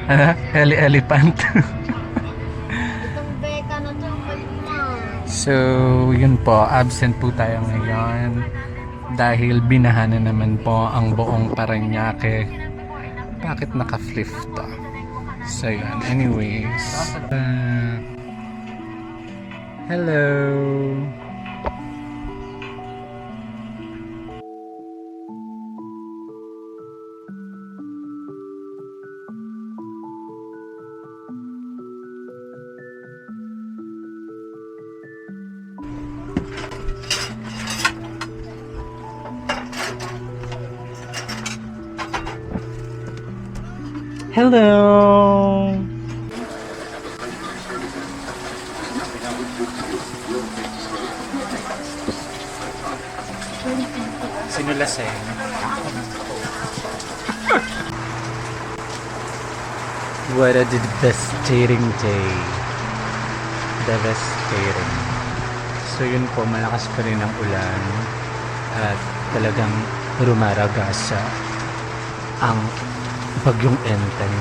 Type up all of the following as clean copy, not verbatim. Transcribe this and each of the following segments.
Elephant. Itong beka na to, So, yun po, absent po tayo ngayon dahil binaha na naman po ang buong Parañaque. Bakit naka-flip to? So, yun. Anyways. Hello! Hello! Sino laseng? What a devastating day. Devastating. So yun po, malakas pa rin ang ulan at talagang rumaragasa ang bagyong Enten.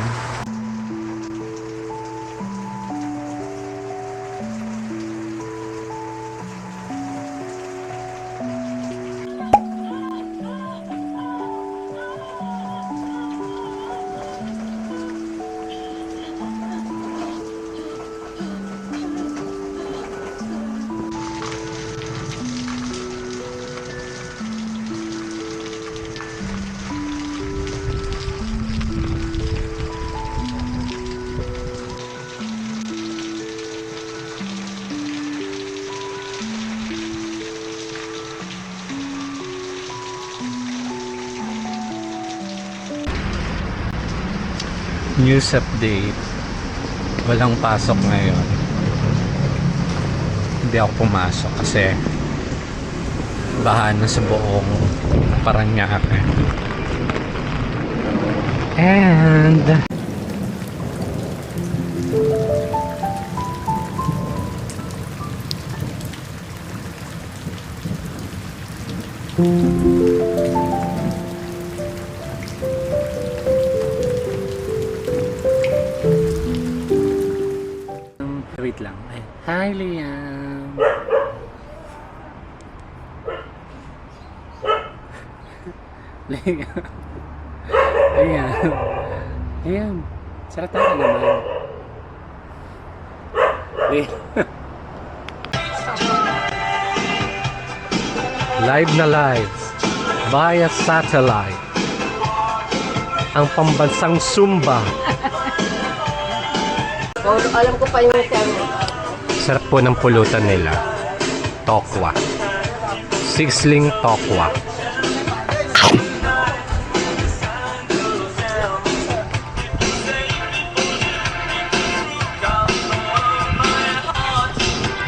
News update. Walang pasok ngayon. Hindi ako pumasok kasi baha na sa buong Parañaque. And wait lang. Hi, Liam. Liam. Liam. Liam. Sarata ka naman. Liam. Live na live. Via satellite. Ang pambansang Zumba. Alam ko pa yung Sarap po ng pulutan nila. Tokwa. Sizzling tokwa.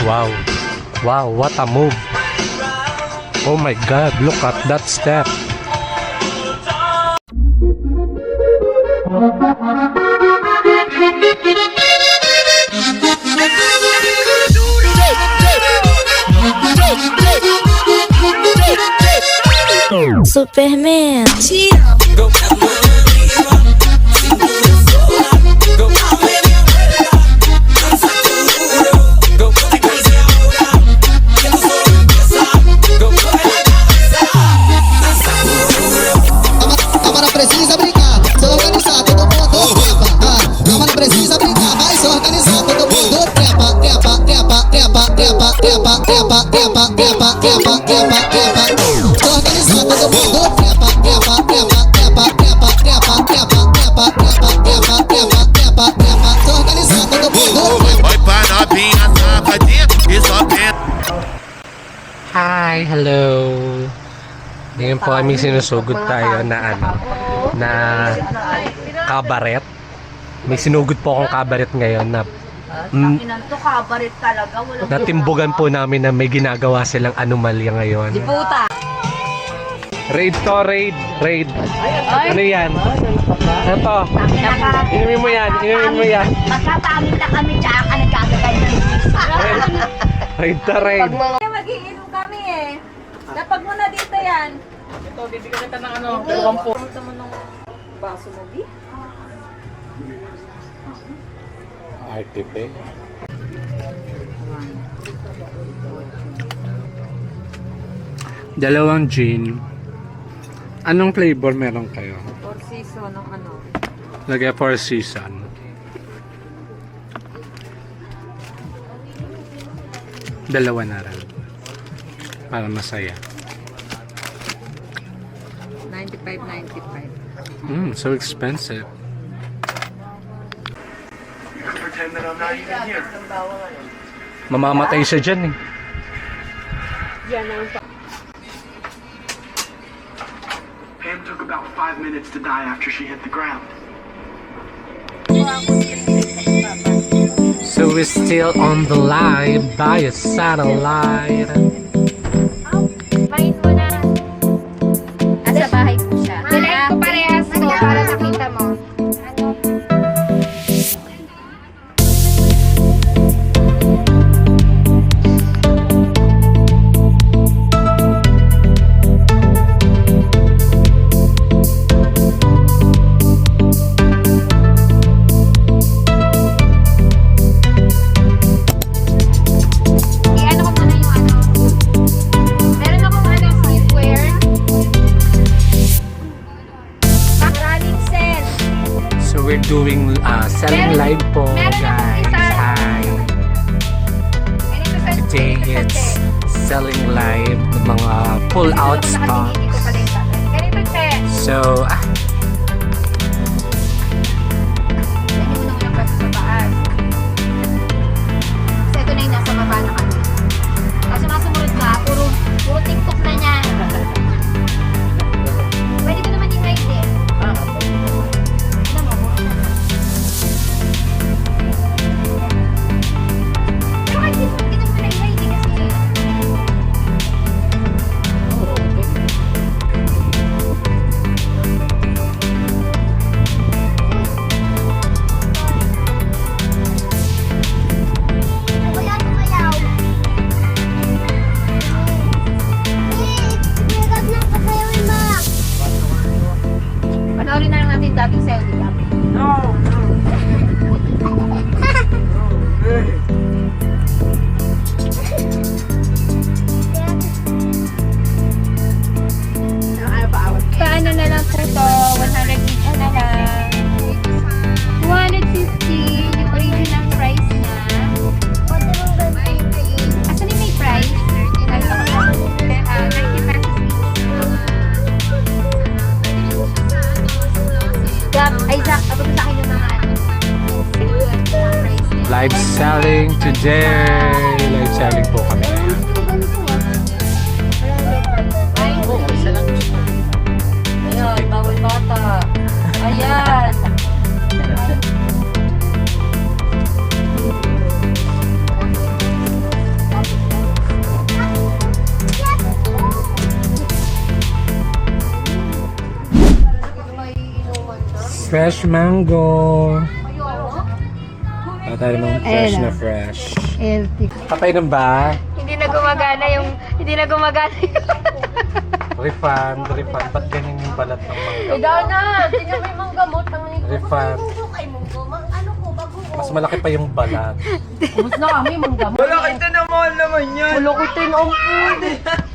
Wow. Wow, what a move. Oh my God, look at that step. Superman. Precisa brincar, se organizar, todo mundo trepa. Calma, não precisa brincar, vai se organizar, todo mundo trepa, trepa, trepa, trepa, trepa, trepa, trepa, trepa, trepa, trepa, trepa, trepa. Se organizar, todo mundo trepa, trepa, trepa, trepa, trepa, trepa, trepa, trepa, trepa, trepa, trepa, trepa, trepa. Se organizar, todo mundo trepa. Oi pra novinha safadinha e só pensa. Hi, hello. Ngayon po kami sinusugod tayo na na kabaret. May sinugod po akong kabaret ngayon na Kinanto kabaret talaga. natimbugan po namin na may ginagawa silang anomalya ngayon. Di puta. Raid to, raid, raid. Ano yan? Ano to? Inumin mo yan, inumin mo yan. Masatamit na kami tsaka nagkagaganyan. Raid to, raid. Mag-iinom kami eh. Napag mo na dito yan. Ito, bibigyan kita ng ano, 20. Ito mo nung baso mo, Bi? Artipe. Dalawang gin. Anong flavor meron kayo? Four season ng ano. Lagay for season. Dalawa na rin. Para masaya. 95. So expensive. Mamamatay siya dyan eh. Pam took about 5 minutes to die after she hit the ground. So we're still on the live by a satellite. Bahin mo na. Nasa bahay po siya. Dalayin ko parehas ko para makita mo. I-ano ko muna yung ano. Meron akong ano, sleepwear. Running set. So we're doing selling Meron- live po meron akong guys. isa. Hi. Ganito sa Today it's selling live ng mga pull out stocks. Ganito, te. So Ganito mo naman yung pasa sa taas. Kasi ito na yung nasa baba na kami. Kasi sumasunod ka, puro TikTok na niya. Pwede ko naman yung ride eh. Ano mo? Pero kahit hindi ko na yung ride eh kasi wala tumayaw. Panoorin na lang natin dating sa'yo, di ba? Paano na lang po to? 150 na lang. 250 yung original price na. Asan yung may price? 90 pesos each. Ay, Zach, abot sa akin yung mga ano. live selling today. Live selling po kami ngayon. Ayan, bawal bata. Ayan. Fresh mango. Tayo naman fresh na fresh. Papainom ba? Hindi na gumagana yung Refund. Ba't ganyan yung balat ng mangga? Dana, tingnan mo yung mga gamot. Refund. Mas malaki pa yung balat. Mas na kami mga gamot. Wala kita naman yan. Wala kita yung ampun.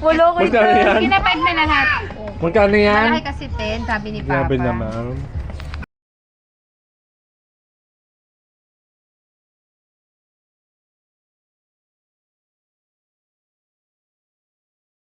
Wala kita. Magkano yan? Kinapag na lahat. Magkano yan? Malaki kasi 10, sabi ni Papa. Grabe naman.